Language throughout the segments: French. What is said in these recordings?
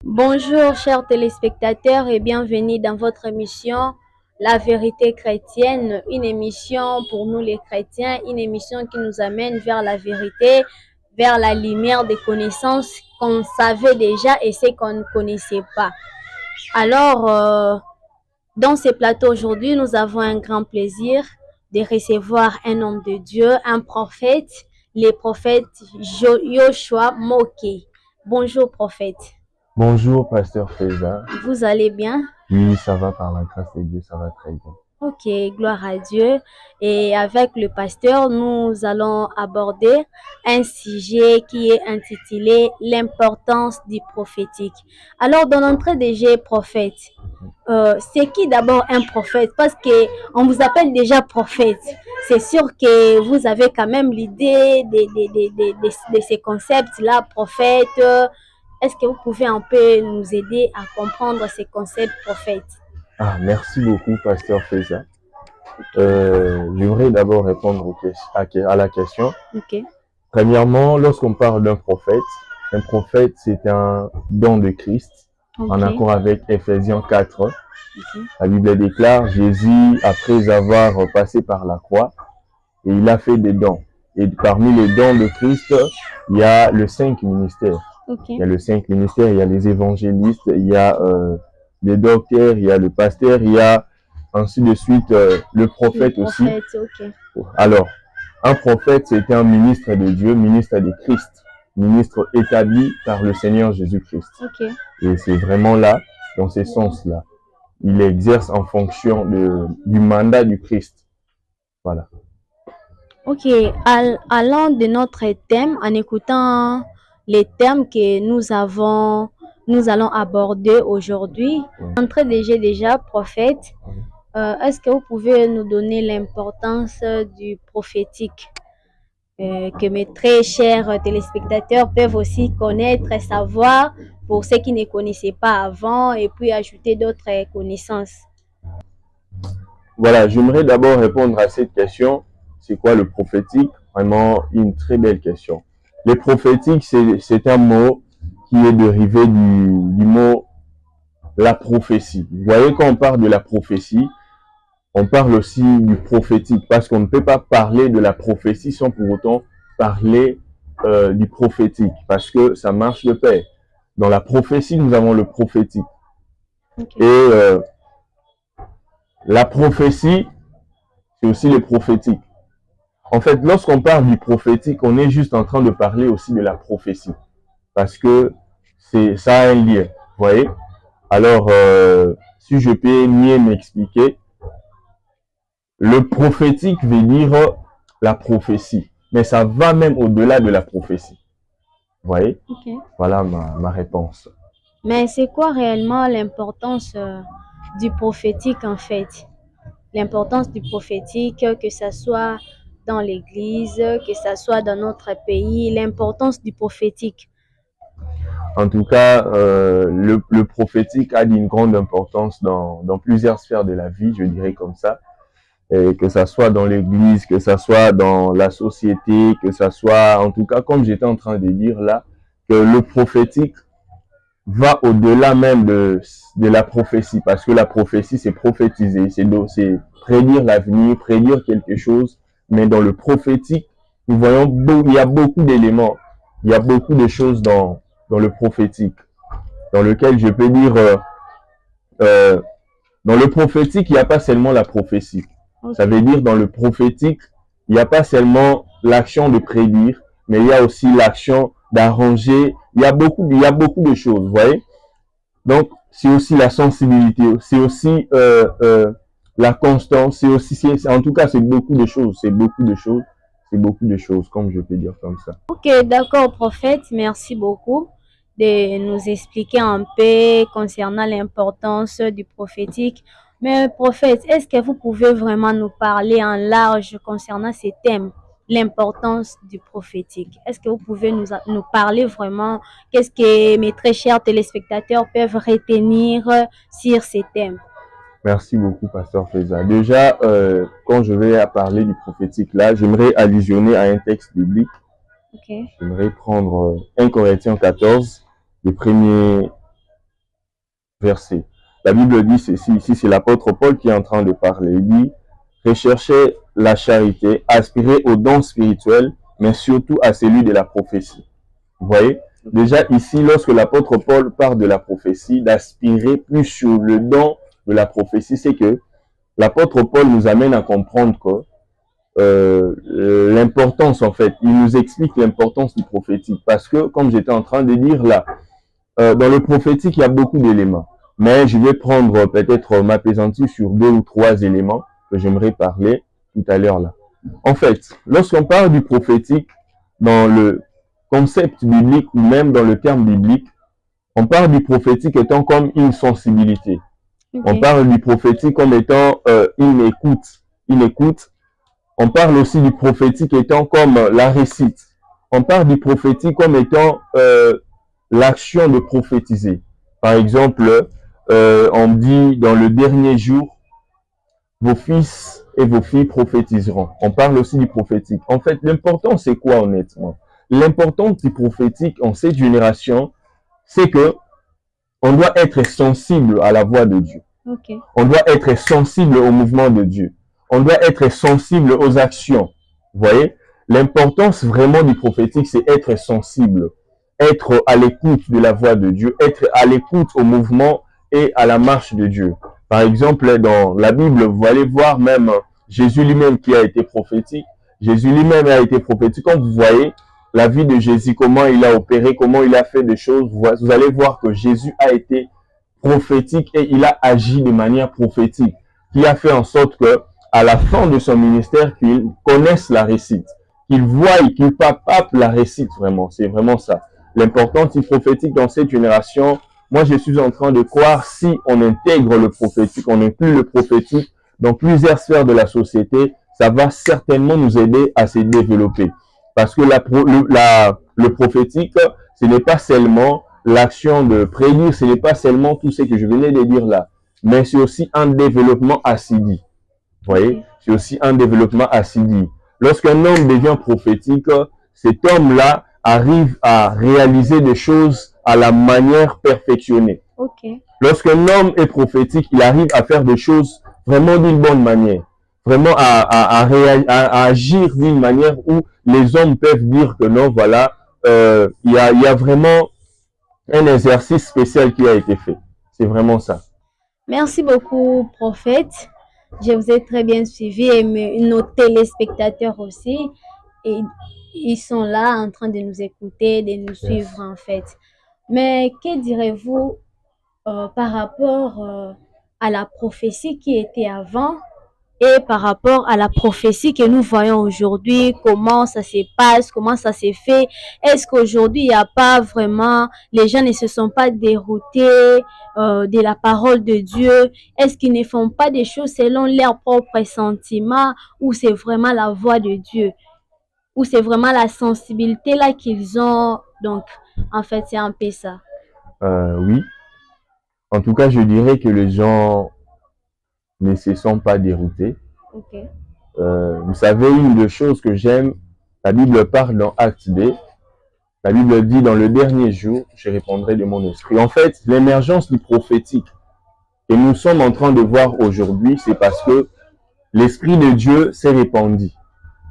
Bonjour chers téléspectateurs et bienvenue dans votre émission La vérité chrétienne, une émission pour nous les chrétiens, une émission qui nous amène vers la vérité, vers la lumière des connaissances qu'on savait déjà et ce qu'on ne connaissait pas. Alors, dans ce plateau aujourd'hui, nous avons un grand plaisir de recevoir un homme de Dieu, un prophète, le prophète Yoshua Moké. Bonjour prophète. Bonjour, pasteur Feza. Vous allez bien? Oui, ça va par la grâce de Dieu, ça va très bien. Ok, gloire à Dieu. Et avec le pasteur, nous allons aborder un sujet qui est intitulé l'importance du prophétique. Alors, dans l'entrée des jeux prophète, c'est qui d'abord un prophète? Parce que on vous appelle déjà prophète. C'est sûr que vous avez quand même l'idée de ces concepts-là, prophète. Est-ce que vous pouvez un peu nous aider à comprendre ces concepts prophètes? Merci beaucoup, pasteur Feza. J'aimerais d'abord répondre à la question. Ok. Premièrement, lorsqu'on parle d'un prophète, c'est un don de Christ, en accord avec Ephésiens 4. La Bible déclare, Jésus, après avoir passé par la croix, et il a fait des dons. Et parmi les dons de Christ, il y a le 5 ministères. Il y a le 5 ministères, il y a les évangélistes, il y a les docteurs, il y a le pasteur, il y a ainsi de suite le prophète aussi. Alors, un prophète, c'était un ministre de Dieu, ministre de Christ, ministre établi par le Seigneur Jésus-Christ. Et c'est vraiment là, dans ce sens-là. Il exerce en fonction du mandat du Christ. Voilà. Ok, allant de notre thème, en écoutant les thèmes que nous allons aborder aujourd'hui. Entrée déjà prophète, est-ce que vous pouvez nous donner l'importance du prophétique que mes très chers téléspectateurs peuvent aussi connaître et savoir pour ceux qui ne connaissaient pas avant et puis ajouter d'autres connaissances? Voilà, j'aimerais d'abord répondre à cette question. C'est quoi le prophétique? Vraiment une très belle question. Le prophétique, c'est un mot qui est dérivé du mot la prophétie. Vous voyez, quand on parle de la prophétie, on parle aussi du prophétique, parce qu'on ne peut pas parler de la prophétie sans pour autant parler du prophétique, parce que ça marche de pair. Dans la prophétie, nous avons le prophétique. Et la prophétie, c'est aussi le prophétique. En fait, lorsqu'on parle du prophétique, on est juste en train de parler aussi de la prophétie. Parce que ça a un lien, vous voyez. Alors, si je peux mieux m'expliquer, le prophétique veut dire la prophétie. Mais ça va même au-delà de la prophétie. Vous voyez? Voilà ma réponse. Mais c'est quoi réellement l'importance du prophétique en fait? L'importance du prophétique, que ce soit dans l'église, que ce soit dans notre pays, l'importance du prophétique. En tout cas, le prophétique a d'une grande importance dans plusieurs sphères de la vie, je dirais comme ça. Et que ça soit dans l'église, que ça soit dans la société, que ça soit, en tout cas, comme j'étais en train de dire là, que le prophétique va au-delà même de la prophétie, parce que la prophétie, c'est prophétiser, c'est prédire l'avenir, prédire quelque chose, mais dans le prophétique, nous voyons, il y a beaucoup d'éléments, il y a beaucoup de choses dans le prophétique, dans lequel je peux dire, dans le prophétique, il n'y a pas seulement la prophétie. Ça veut dire, dans le prophétique, il n'y a pas seulement l'action de prédire, mais il y a aussi l'action d'arranger. Il y a beaucoup de choses, vous voyez. Donc, c'est aussi la sensibilité, c'est aussi la constance, c'est aussi, en tout cas, c'est beaucoup de choses, comme je peux dire comme ça. Ok, d'accord, prophète, merci beaucoup de nous expliquer un peu concernant l'importance du prophétique. Mais prophète, est-ce que vous pouvez vraiment nous parler en large concernant ces thèmes, l'importance du prophétique? Est-ce que vous pouvez nous parler vraiment, qu'est-ce que mes très chers téléspectateurs peuvent retenir sur ces thèmes? Merci beaucoup, pasteur Feza. Déjà, quand je vais parler du prophétique là, j'aimerais allusionner à un texte biblique. J'aimerais prendre 1 Corinthiens 14, le premier verset. La Bible dit ceci, ici c'est l'apôtre Paul qui est en train de parler. Il dit, recherchez la charité, aspirez aux dons spirituels, mais surtout à celui de la prophétie. Vous voyez? Déjà ici, lorsque l'apôtre Paul parle de la prophétie, d'aspirer plus sur le don de la prophétie, c'est que l'apôtre Paul nous amène à comprendre que l'importance, en fait, il nous explique l'importance du prophétique. Parce que, comme j'étais en train de dire là, dans le prophétique, il y a beaucoup d'éléments. Mais je vais prendre peut-être m'apaisantir sur 2 ou 3 éléments que j'aimerais parler tout à l'heure là. En fait, lorsqu'on parle du prophétique, dans le concept biblique ou même dans le terme biblique, on parle du prophétique étant comme une sensibilité. Okay. On parle du prophétique comme étant une écoute. On parle aussi du prophétique étant comme la récite. On parle du prophétique comme étant l'action de prophétiser. Par exemple, on dit dans le dernier jour, vos fils et vos filles prophétiseront. On parle aussi du prophétique. En fait, l'important, c'est quoi honnêtement? L'important du prophétique en cette génération, c'est que on doit être sensible à la voix de Dieu. Okay. On doit être sensible au mouvement de Dieu. On doit être sensible aux actions. Vous voyez? L'importance vraiment du prophétique, c'est être sensible, être à l'écoute de la voix de Dieu, être à l'écoute au mouvement et à la marche de Dieu. Par exemple, dans la Bible, vous allez voir même Jésus lui-même qui a été prophétique. Jésus lui-même a été prophétique. Quand vous voyez la vie de Jésus, comment il a opéré, comment il a fait des choses, vous allez voir que Jésus a été prophétique et il a agi de manière prophétique, qui a fait en sorte que à la fin de son ministère, qu'il connaisse la récite, qu'il voie, qu'il pape la récite vraiment. C'est vraiment ça. L'importance du prophétique dans cette génération, moi je suis en train de croire, si on intègre le prophétique, on inclut le prophétique dans plusieurs sphères de la société, ça va certainement nous aider à se développer. Parce que le prophétique, ce n'est pas seulement l'action de prédire, ce n'est pas seulement tout ce que je venais de dire là, mais c'est aussi un développement assidu. Vous voyez, c'est aussi un développement assidu. Lorsqu'un homme devient prophétique, cet homme-là arrive à réaliser des choses à la manière perfectionnée. Okay. Lorsqu'un homme est prophétique, il arrive à faire des choses vraiment d'une bonne manière. Vraiment à agir d'une manière où les hommes peuvent dire que non, voilà, il y a vraiment un exercice spécial qui a été fait. C'est vraiment ça. Merci beaucoup, prophète. Je vous ai très bien suivi et nos téléspectateurs aussi. Et ils sont là en train de nous écouter, de nous suivre en fait. Mais que direz-vous par rapport à la prophétie qui était avant et par rapport à la prophétie que nous voyons aujourd'hui, comment ça se passe, comment ça s'est fait? Est-ce qu'aujourd'hui, il n'y a pas vraiment, les gens ne se sont pas déroutés de la parole de Dieu? Est-ce qu'ils ne font pas des choses selon leurs propres sentiments ou c'est vraiment la voix de Dieu? Ou c'est vraiment la sensibilité là qu'ils ont? Donc, en fait, c'est un peu ça. Oui. En tout cas, je dirais que les gens ne se sont pas déroutés. Okay. Vous savez, une des choses que j'aime, la Bible parle dans Acte 2. La Bible dit, dans le dernier jour, je répondrai de mon esprit. En fait, l'émergence du prophétique que nous sommes en train de voir aujourd'hui, c'est parce que l'Esprit de Dieu s'est répandu.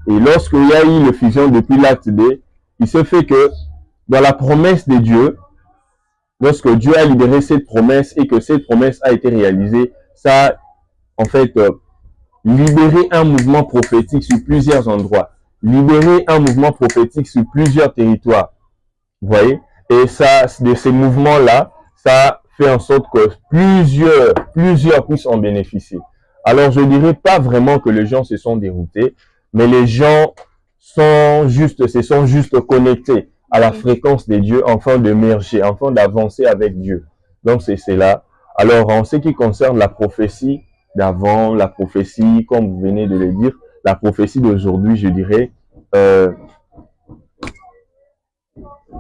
Et lorsqu'il y a eu l'effusion depuis l'Acte 2, il se fait que dans la promesse de Dieu, lorsque Dieu a libéré cette promesse et que cette promesse a été réalisée, ça a en fait libéré un mouvement prophétique sur plusieurs endroits, libérer un mouvement prophétique sur plusieurs territoires. Vous voyez? Et ça, de ces mouvements-là, ça fait en sorte que plusieurs puissent en bénéficier. Alors, je dirais pas vraiment que les gens se sont déroutés, mais les gens se sont juste connectés à la fréquence des dieux, afin d'émerger, afin d'avancer avec Dieu. Donc, c'est cela. Alors, en ce qui concerne la prophétie d'avant, la prophétie, comme vous venez de le dire, la prophétie d'aujourd'hui, je dirais,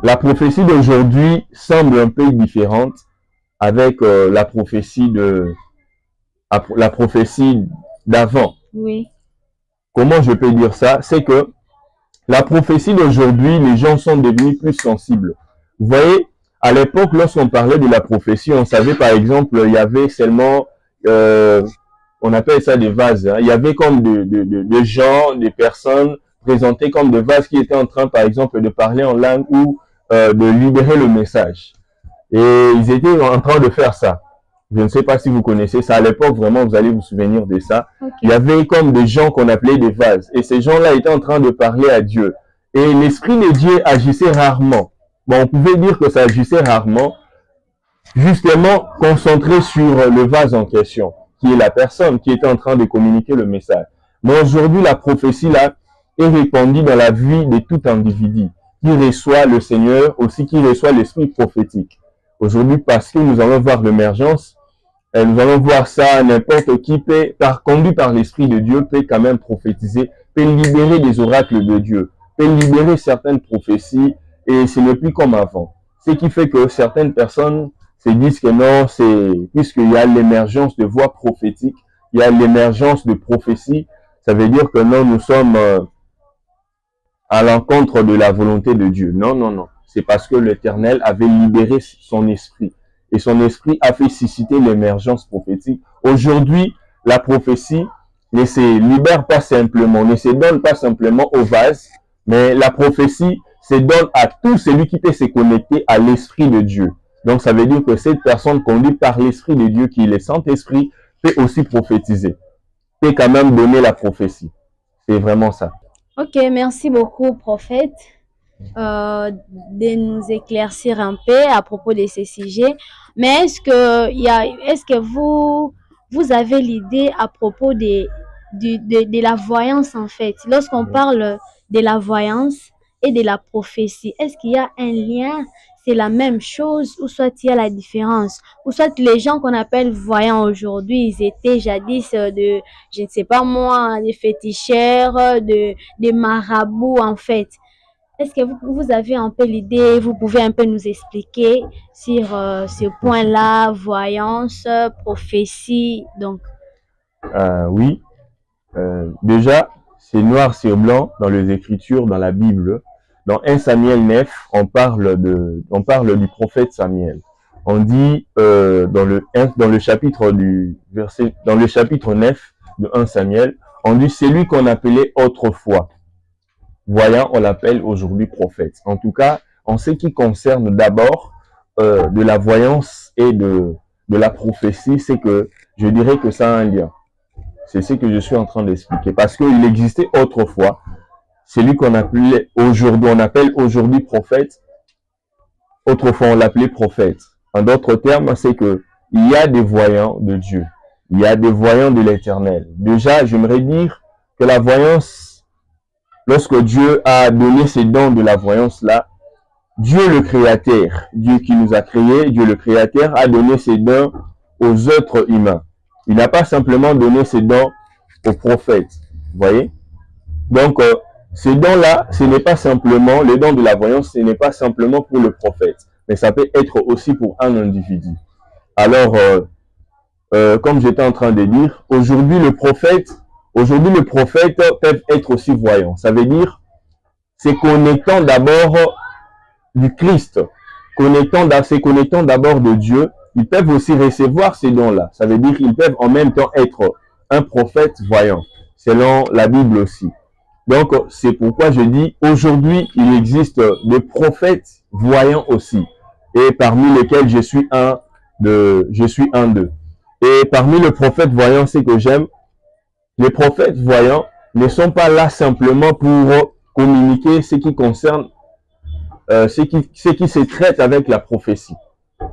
la prophétie d'aujourd'hui semble un peu différente avec la prophétie d'avant. Oui. Comment je peux dire ça? C'est que la prophétie d'aujourd'hui, les gens sont devenus plus sensibles. Vous voyez, à l'époque, lorsqu'on parlait de la prophétie, on savait par exemple, il y avait seulement, on appelle ça des vases, hein. Il y avait comme de gens, des personnes présentées comme des vases qui étaient en train, par exemple, de parler en langue ou de libérer le message. Et ils étaient en train de faire ça. Je ne sais pas si vous connaissez ça. À l'époque, vraiment, vous allez vous souvenir de ça. Okay. Il y avait comme des gens qu'on appelait des vases. Et ces gens-là étaient en train de parler à Dieu. Et l'Esprit de Dieu agissait rarement. Bon, on pouvait dire que ça agissait rarement, justement concentré sur le vase en question, qui est la personne qui était en train de communiquer le message. Mais aujourd'hui, la prophétie là est répandue dans la vie de tout individu qui reçoit le Seigneur, aussi qui reçoit l'esprit prophétique. Aujourd'hui, parce que nous allons voir l'émergence, nous allons voir ça, n'importe qui peut, conduit par l'Esprit de Dieu, peut quand même prophétiser, peut libérer des oracles de Dieu, peut libérer certaines prophéties, et ce n'est plus comme avant. Ce qui fait que certaines personnes se disent que non, c'est puisqu'il y a l'émergence de voix prophétiques, il y a l'émergence de prophéties, ça veut dire que non, nous sommes à l'encontre de la volonté de Dieu. Non, non, non. C'est parce que l'Éternel avait libéré son esprit. Et son esprit a fait susciter l'émergence prophétique. Aujourd'hui, la prophétie ne se libère pas simplement, ne se donne pas simplement au vase, mais la prophétie se donne à tout celui qui peut se connecter à l'Esprit de Dieu. Donc, ça veut dire que cette personne conduite par l'Esprit de Dieu, qui est le Saint-Esprit, peut aussi prophétiser, peut quand même donner la prophétie. C'est vraiment ça. Ok, merci beaucoup, prophète, de nous éclaircir un peu à propos de ces sujets. Mais est-ce que vous avez l'idée à propos de la voyance, en fait? Lorsqu'on parle de la voyance et de la prophétie, est-ce qu'il y a un lien? C'est la même chose ou soit il y a la différence? Ou soit les gens qu'on appelle voyants aujourd'hui, ils étaient jadis je ne sais pas moi, des féticheurs, des marabouts en fait. Est-ce que vous avez un peu l'idée, vous pouvez un peu nous expliquer sur ce point-là, voyance, prophétie, donc? Oui, déjà, c'est noir sur blanc dans les Écritures, dans la Bible. Dans 1 Samuel 9, on parle du prophète Samuel. On dit dans le chapitre 9 de 1 Samuel, on dit celui qu'on appelait autrefois voyant, on l'appelle aujourd'hui prophète. En tout cas, en ce qui concerne d'abord de la voyance et de la prophétie, c'est que je dirais que ça a un lien. C'est ce que je suis en train d'expliquer. Parce qu'il existait autrefois celui qu'on appelle aujourd'hui prophète. Autrefois, on l'appelait prophète. En d'autres termes, c'est que il y a des voyants de Dieu. Il y a des voyants de l'Éternel. Déjà, j'aimerais dire que la voyance, lorsque Dieu a donné ces dons de la voyance là, Dieu le Créateur, Dieu qui nous a créés, Dieu le Créateur a donné ces dons aux êtres humains. Il n'a pas simplement donné ces dons aux prophètes. Vous voyez? Donc, ces dons-là, ce n'est pas simplement, les dons de la voyance, ce n'est pas simplement pour le prophète, mais ça peut être aussi pour un individu. Alors, comme j'étais en train de dire, aujourd'hui, le prophète peut être aussi voyant. Ça veut dire, c'est connectant d'abord du Christ, se connectant d'abord de Dieu, ils peuvent aussi recevoir ces dons-là. Ça veut dire qu'ils peuvent en même temps être un prophète voyant, selon la Bible aussi. Donc, c'est pourquoi je dis, aujourd'hui, il existe des prophètes voyants aussi, et parmi lesquels je suis un d'eux. Et parmi les prophètes voyants, c'est que j'aime, les prophètes voyants ne sont pas là simplement pour communiquer ce qui concerne ce qui se traite avec la prophétie,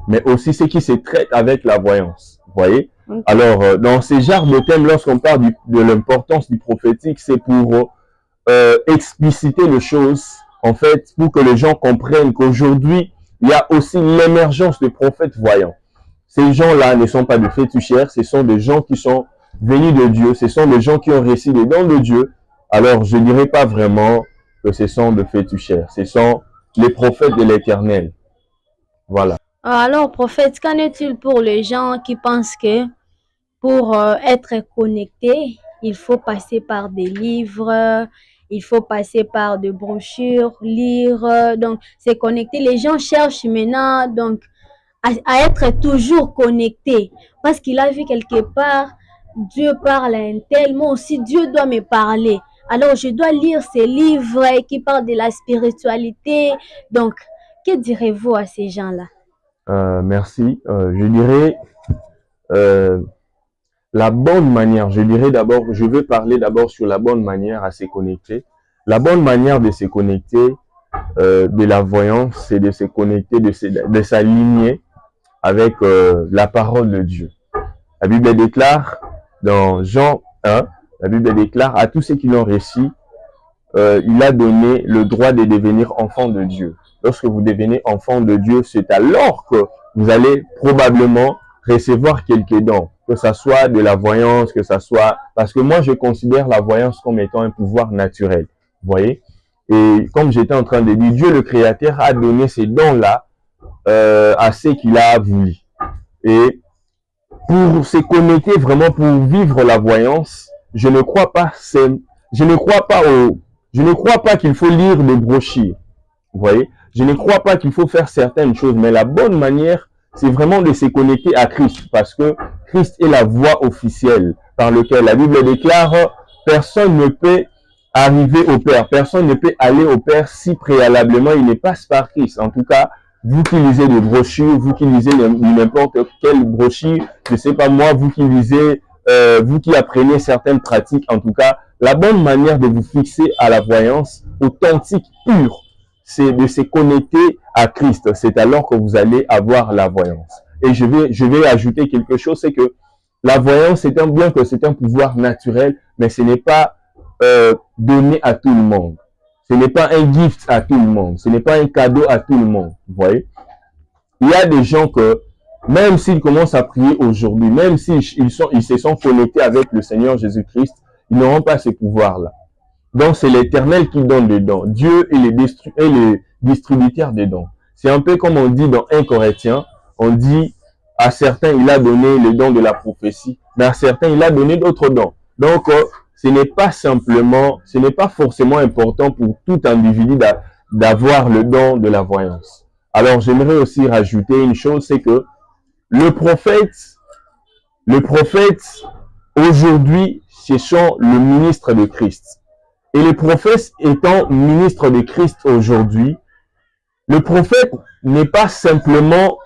mais aussi ce qui se traite avec la voyance. Vous voyez? Okay. Alors, dans ces genres de thèmes, lorsqu'on parle de l'importance du prophétique, c'est pour expliciter les choses, en fait, pour que les gens comprennent qu'aujourd'hui, il y a aussi l'émergence de prophètes voyants. Ces gens-là ne sont pas des féticheurs, ce sont des gens qui sont venus de Dieu, ce sont des gens qui ont reçu les dons de Dieu. Alors, je ne dirais pas vraiment que ce sont des féticheurs, ce sont les prophètes de l'Éternel. Voilà. Alors, prophète, qu'en est-il pour les gens qui pensent que pour être connecté, il faut passer par des livres, il faut passer par des brochures, lire, donc c'est connecté. Les gens cherchent maintenant donc à être toujours connectés parce qu'il a vu quelque part, Dieu parle à un tel, moi aussi Dieu doit me parler. Alors je dois lire ces livres qui parlent de la spiritualité. Donc, que direz-vous à ces gens-là? Merci. Je dirais la bonne manière. Je dirais d'abord, je veux parler d'abord sur la bonne manière à se connecter. La bonne manière de se connecter de la voyance, c'est de se connecter, de s'aligner avec la parole de Dieu. La Bible déclare dans Jean 1, la Bible déclare à tous ceux qui l'ont reçu, il a donné le droit de devenir enfant de Dieu. Lorsque vous devenez enfant de Dieu, c'est alors que vous allez probablement recevoir quelques dons, que ça soit de la voyance, que ça soit... Parce que moi, je considère la voyance comme étant un pouvoir naturel. Vous voyez? Et comme j'étais en train de dire, Dieu le Créateur a donné ces dons-là à ceux qu'il a voulu. Et pour se connecter vraiment, pour vivre la voyance, je ne crois pas qu'il faut lire des brochures. Vous voyez? Je ne crois pas qu'il faut faire certaines choses, mais la bonne manière, c'est vraiment de se connecter à Christ, parce que Christ est la voie officielle par laquelle la Bible déclare personne ne peut arriver au Père, personne ne peut aller au Père si préalablement il ne passe par Christ. En tout cas, vous qui lisez des brochures, vous qui lisez n'importe quelle brochure, je sais pas moi, vous qui lisez, vous qui apprenez certaines pratiques, en tout cas, la bonne manière de vous fixer à la voyance authentique, pure, c'est de se connecter à Christ. C'est alors que vous allez avoir la voyance. Et je vais ajouter quelque chose, c'est que la voyance, bien que c'est un pouvoir naturel, mais ce n'est pas donné à tout le monde. Ce n'est pas un gift à tout le monde. Ce n'est pas un cadeau à tout le monde. Vous voyez? Il y a des gens que, même s'ils commencent à prier aujourd'hui, même s'ils se sont connectés avec le Seigneur Jésus-Christ, ils n'auront pas ce pouvoir-là. Donc, c'est l'Éternel qui donne les dons. Dieu est le distributeur des dons. C'est un peu comme on dit dans 1 Corinthiens, on dit à certains, il a donné les dons de la prophétie, mais à certains, il a donné d'autres dons. Donc, ce n'est pas forcément important pour tout individu d'avoir le don de la voyance. Alors, j'aimerais aussi rajouter une chose, c'est que le prophète, aujourd'hui, ce sont le ministre de Christ. Et le prophète étant ministre de Christ aujourd'hui, le prophète n'est pas simplement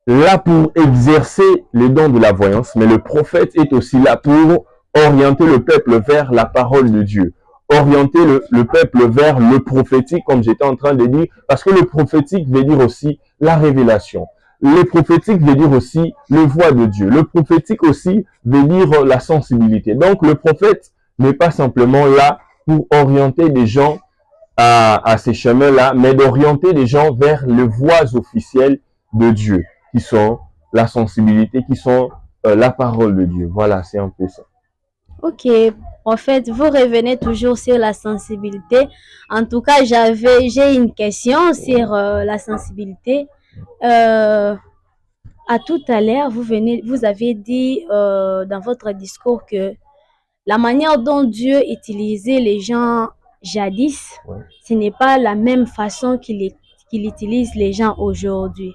là pour exercer les dons de la voyance, mais le prophète est aussi là pour orienter le peuple vers la parole de Dieu, orienter le peuple vers le prophétique, comme j'étais en train de dire, parce que le prophétique veut dire aussi la révélation. Le prophétique veut dire aussi le voix de Dieu. Le prophétique aussi veut dire la sensibilité. Donc le prophète n'est pas simplement là pour orienter des gens à ces chemins-là, mais d'orienter des gens vers les voies officielles de Dieu, qui sont la sensibilité, qui sont la parole de Dieu. Voilà, c'est un peu ça. Ok, en fait, vous revenez toujours sur la sensibilité. En tout cas, j'ai une question sur la sensibilité. À tout à l'heure, vous avez dit dans votre discours que la manière dont Dieu utilisait les gens jadis, ce n'est pas la même façon qu'il utilise les gens aujourd'hui.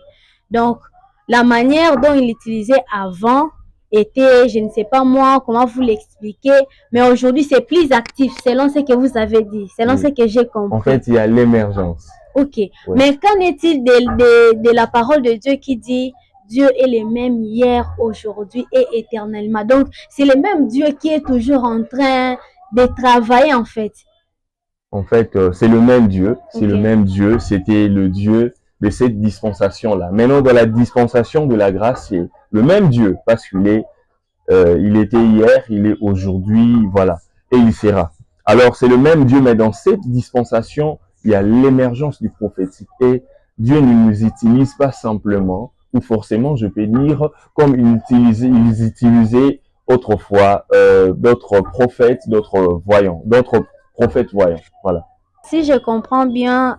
Donc, la manière dont il utilisait avant était, je ne sais pas moi comment vous l'expliquer, mais aujourd'hui c'est plus actif selon ce que vous avez dit, selon ce que j'ai compris. En fait, il y a l'émergence. Ok, mais qu'en est-il de la parole de Dieu qui dit Dieu est le même hier, aujourd'hui et éternellement. Donc, c'est le même Dieu qui est toujours en train de travailler en fait. En fait, c'est le même Dieu. C'est le même Dieu. C'était le Dieu de cette dispensation-là. Maintenant, dans la dispensation de la grâce, c'est le même Dieu parce qu'il est, il était hier, il est aujourd'hui, voilà, et il sera. Alors, c'est le même Dieu, mais dans cette dispensation, il y a l'émergence du prophétique. Et Dieu ne nous utilise pas simplement, ou forcément, je peux dire, comme ils utilisaient autrefois d'autres prophètes, d'autres voyants, d'autres prophètes voyants. Voilà. Si je comprends bien,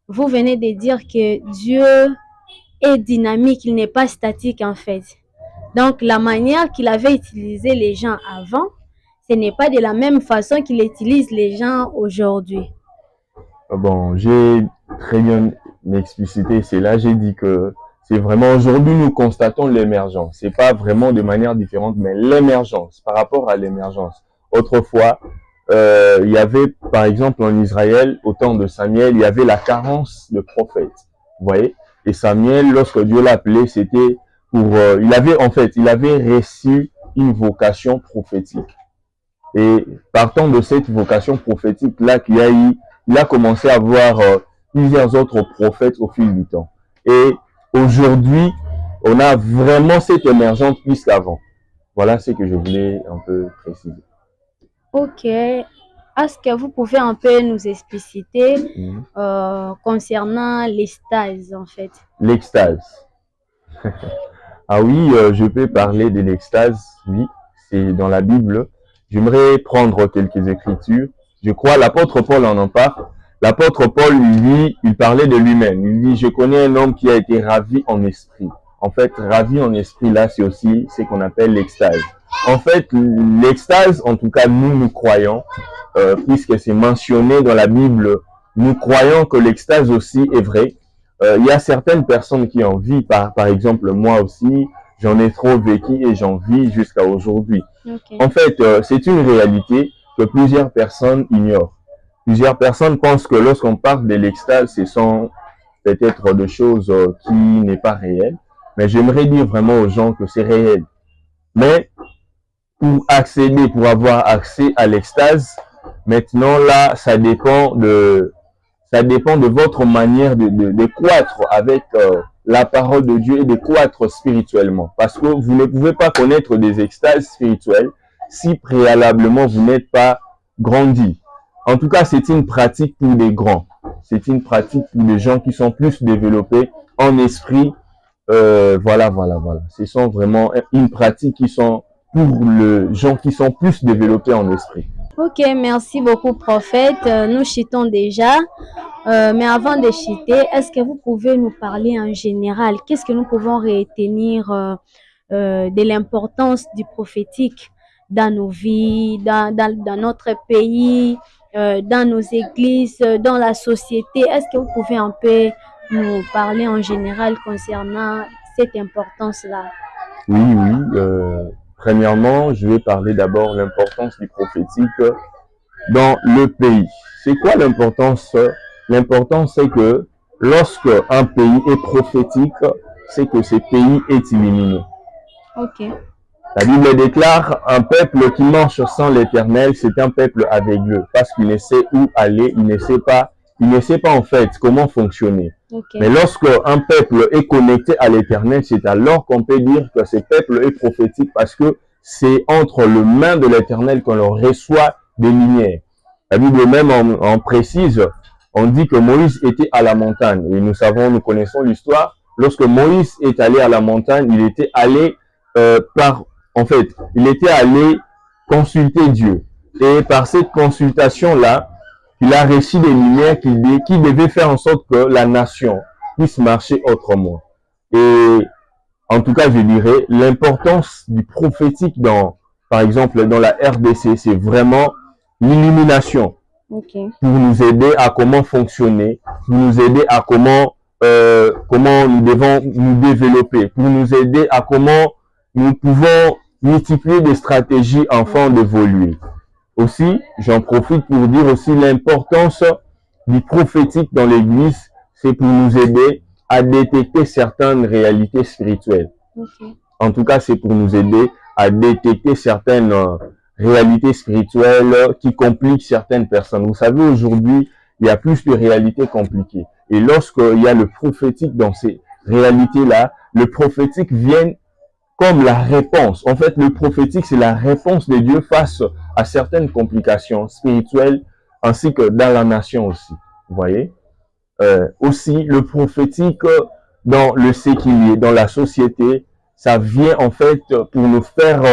vous venez de dire que Dieu est dynamique, il n'est pas statique en fait. Donc, la manière qu'il avait utilisé les gens avant, ce n'est pas de la même façon qu'il utilise les gens aujourd'hui. Bon, j'ai très bien explicité, c'est là j'ai dit que c'est vraiment aujourd'hui nous constatons l'émergence. C'est pas vraiment de manière différente, mais l'émergence par rapport à l'émergence. Autrefois, il y avait par exemple en Israël, au temps de Samuel, il y avait la carence de prophètes. Vous voyez? Et Samuel, lorsque Dieu l'a appelé, c'était pour il avait reçu une vocation prophétique. Et partant de cette vocation prophétique là il a commencé à voir plusieurs autres prophètes au fil du temps. Et aujourd'hui, on a vraiment cette émergence plus qu'avant. Voilà ce que je voulais un peu préciser. Ok. Est-ce que vous pouvez un peu nous expliciter concernant l'extase en fait? L'extase. Ah oui, je peux parler de l'extase, oui, c'est dans la Bible. J'aimerais prendre quelques écritures. Je crois l'apôtre Paul en parle. L'apôtre Paul, lui, il parlait de lui-même. Il dit, je connais un homme qui a été ravi en esprit. En fait, ravi en esprit, là, c'est aussi ce qu'on appelle l'extase. En fait, l'extase, en tout cas, nous croyons, puisque c'est mentionné dans la Bible, nous croyons que l'extase aussi est vrai. Il y a certaines personnes qui en vivent, par exemple, moi aussi, j'en ai trop vécu et j'en vis jusqu'à aujourd'hui. Okay. En fait, c'est une réalité que plusieurs personnes ignorent. Plusieurs personnes pensent que lorsqu'on parle de l'extase, ce sont peut-être des choses qui n'est pas réelles. Mais j'aimerais dire vraiment aux gens que c'est réel. Mais pour avoir accès à l'extase, maintenant là, ça dépend de votre manière de croître avec la parole de Dieu et de croître spirituellement. Parce que vous ne pouvez pas connaître des extases spirituelles si préalablement vous n'êtes pas grandi. En tout cas, c'est une pratique pour les grands. C'est une pratique pour les gens qui sont plus développés en esprit. Voilà. Ce sont vraiment une pratique qui sont pour les gens qui sont plus développés en esprit. Ok, merci beaucoup, prophète. Nous chitons déjà. Mais avant de chiter, est-ce que vous pouvez nous parler en général? Qu'est-ce que nous pouvons retenir de l'importance du prophétique dans nos vies, dans notre pays, dans nos églises, dans la société? Est-ce que vous pouvez un peu nous parler en général concernant cette importance-là? Oui. Premièrement, je vais parler d'abord de l'importance du prophétique dans le pays. C'est quoi l'importance? L'importance, c'est que lorsque un pays est prophétique, c'est que ce pays est illuminé. Ok. La Bible déclare un peuple qui marche sans l'Éternel, c'est un peuple aveugle parce qu'il ne sait où aller, il ne sait pas en fait comment fonctionner. Okay. Mais lorsque un peuple est connecté à l'Éternel, c'est alors qu'on peut dire que ce peuple est prophétique parce que c'est entre les mains de l'Éternel qu'on reçoit des lumières. La Bible même en précise, on dit que Moïse était à la montagne. Et nous connaissons l'histoire. Lorsque Moïse est allé à la montagne, il était allé il était allé consulter Dieu. Et par cette consultation-là, il a reçu des lumières qui devaient faire en sorte que la nation puisse marcher autrement. Et en tout cas, je dirais, l'importance du prophétique par exemple, dans la RDC, c'est vraiment l'illumination. Okay. Pour nous aider à comment fonctionner, pour nous aider à comment nous devons nous développer, pour nous aider à comment nous pouvons multiplier des stratégies afin d'évoluer. Aussi, j'en profite pour dire aussi l'importance du prophétique dans l'Église, c'est pour nous aider à détecter certaines réalités spirituelles. Okay. En tout cas, c'est pour nous aider à détecter certaines réalités spirituelles qui compliquent certaines personnes. Vous savez, aujourd'hui, il y a plus de réalités compliquées. Et lorsqu'il y a le prophétique dans ces réalités-là, le prophétique vient comme la réponse. En fait, le prophétique, c'est la réponse de Dieu face à certaines complications spirituelles, ainsi que dans la nation aussi. Vous voyez? Aussi, le prophétique dans le séculier, dans la société, ça vient en fait pour nous faire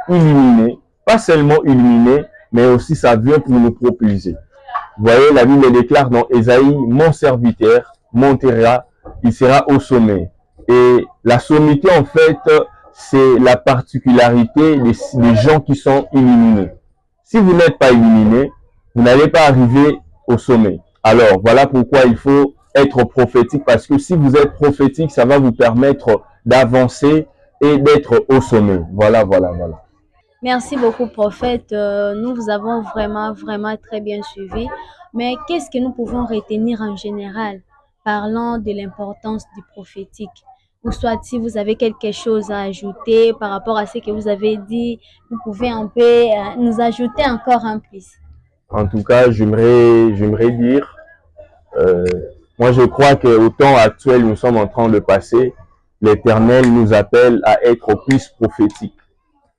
illuminer, pas seulement illuminer, mais aussi ça vient pour nous propulser. Vous voyez, la Bible déclare dans Ésaïe, mon serviteur montera, il sera au sommet. Et la sommité, en fait, c'est la particularité des gens qui sont illuminés. Si vous n'êtes pas illuminé, vous n'allez pas arriver au sommet. Alors, voilà pourquoi il faut être prophétique, parce que si vous êtes prophétique, ça va vous permettre d'avancer et d'être au sommet. Voilà. Merci beaucoup, prophète. Nous vous avons vraiment très bien suivi. Mais qu'est-ce que nous pouvons retenir en général, parlant de l'importance du prophétique? Ou soit si vous avez quelque chose à ajouter par rapport à ce que vous avez dit, vous pouvez un peu nous ajouter encore un plus. En tout cas, j'aimerais dire, moi je crois qu'au temps actuel, nous sommes en train de passer, l'Éternel nous appelle à être plus prophétique.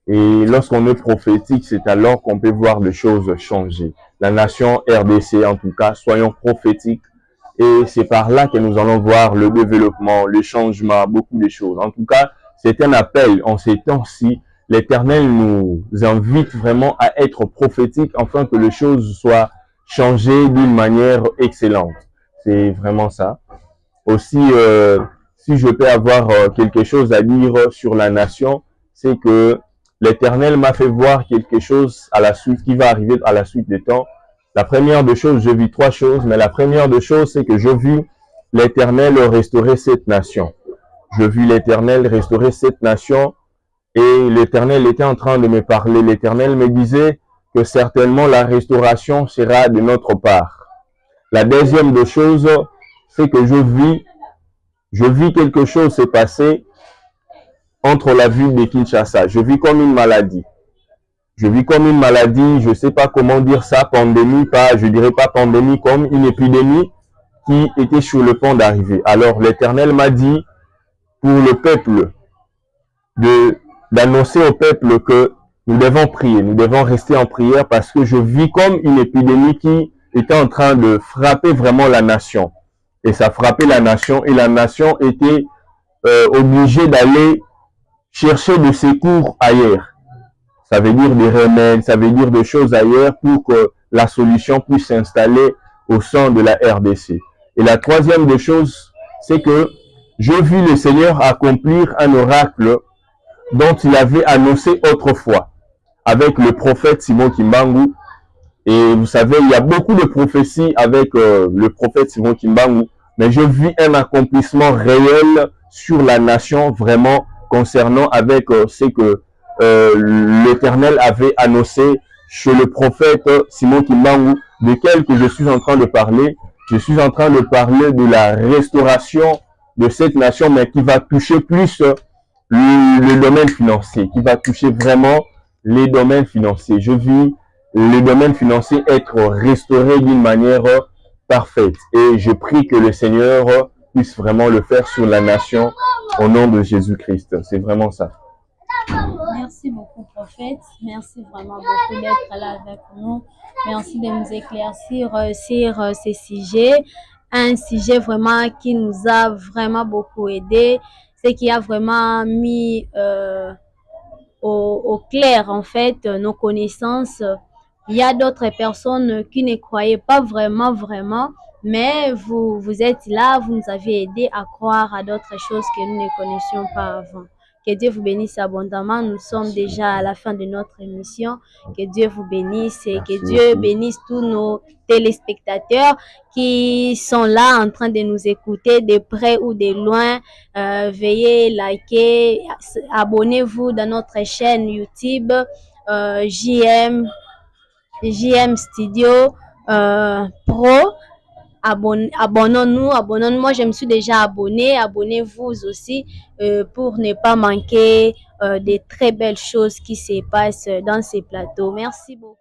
Et lorsqu'on est prophétique, c'est alors qu'on peut voir les choses changer. La nation RDC, en tout cas, soyons prophétiques. Et c'est par là que nous allons voir le développement, le changement, beaucoup de choses. En tout cas, c'est un appel en ces temps-ci. L'Éternel nous invite vraiment à être prophétiques afin que les choses soient changées d'une manière excellente. C'est vraiment ça. Aussi, si je peux avoir quelque chose à dire sur la nation, c'est que l'Éternel m'a fait voir quelque chose à la suite, qui va arriver à la suite des temps. La première des choses, je vis trois choses, mais la première des choses, c'est que je vis l'Éternel restaurer cette nation. Je vis l'Éternel restaurer cette nation et l'Éternel était en train de me parler. L'Éternel me disait que certainement la restauration sera de notre part. La deuxième des choses, c'est que je vis quelque chose s'est passé entre la ville de Kinshasa. Je vis comme une maladie. Je vis comme une maladie, je ne sais pas comment dire ça, pandémie, pas, je dirais pas pandémie, comme une épidémie qui était sur le point d'arriver. Alors l'Éternel m'a dit pour le peuple, d'annoncer au peuple que nous devons prier, nous devons rester en prière parce que je vis comme une épidémie qui était en train de frapper vraiment la nation. Et ça frappait la nation et la nation était obligée d'aller chercher des secours ailleurs. Ça veut dire des remèdes, ça veut dire des choses ailleurs pour que la solution puisse s'installer au sein de la RDC. Et la troisième des choses, c'est que je vis le Seigneur accomplir un oracle dont il avait annoncé autrefois avec le prophète Simon Kimbangu. Et vous savez, il y a beaucoup de prophéties avec le prophète Simon Kimbangu, mais je vis un accomplissement réel sur la nation vraiment concernant avec ce que l'Éternel avait annoncé chez le prophète Simon Kimbangu, duquel que je suis en train de parler. Je suis en train de parler de la restauration de cette nation, mais qui va toucher plus le domaine financier, qui va toucher vraiment les domaines financiers. Je vis les domaines financiers être restaurés d'une manière parfaite. Et je prie que le Seigneur puisse vraiment le faire sur la nation au nom de Jésus-Christ. C'est vraiment ça. Merci beaucoup, prophète. Merci vraiment beaucoup d'être là avec nous. Merci de nous éclaircir sur ces sujets. Un sujet vraiment qui nous a vraiment beaucoup aidé. C'est qui a vraiment mis au clair, en fait, nos connaissances. Il y a d'autres personnes qui ne croyaient pas vraiment, mais vous êtes là, vous nous avez aidé à croire à d'autres choses que nous ne connaissions pas avant. Que Dieu vous bénisse abondamment. Nous sommes déjà à la fin de notre émission. Que Dieu vous bénisse et que Dieu bénisse tous nos téléspectateurs qui sont là en train de nous écouter de près ou de loin. Veuillez liker, abonnez-vous dans notre chaîne YouTube JM Studio Pro. Abonnons-nous. Moi je me suis déjà abonné, abonnez-vous aussi pour ne pas manquer des très belles choses qui se passent dans ces plateaux. Merci beaucoup.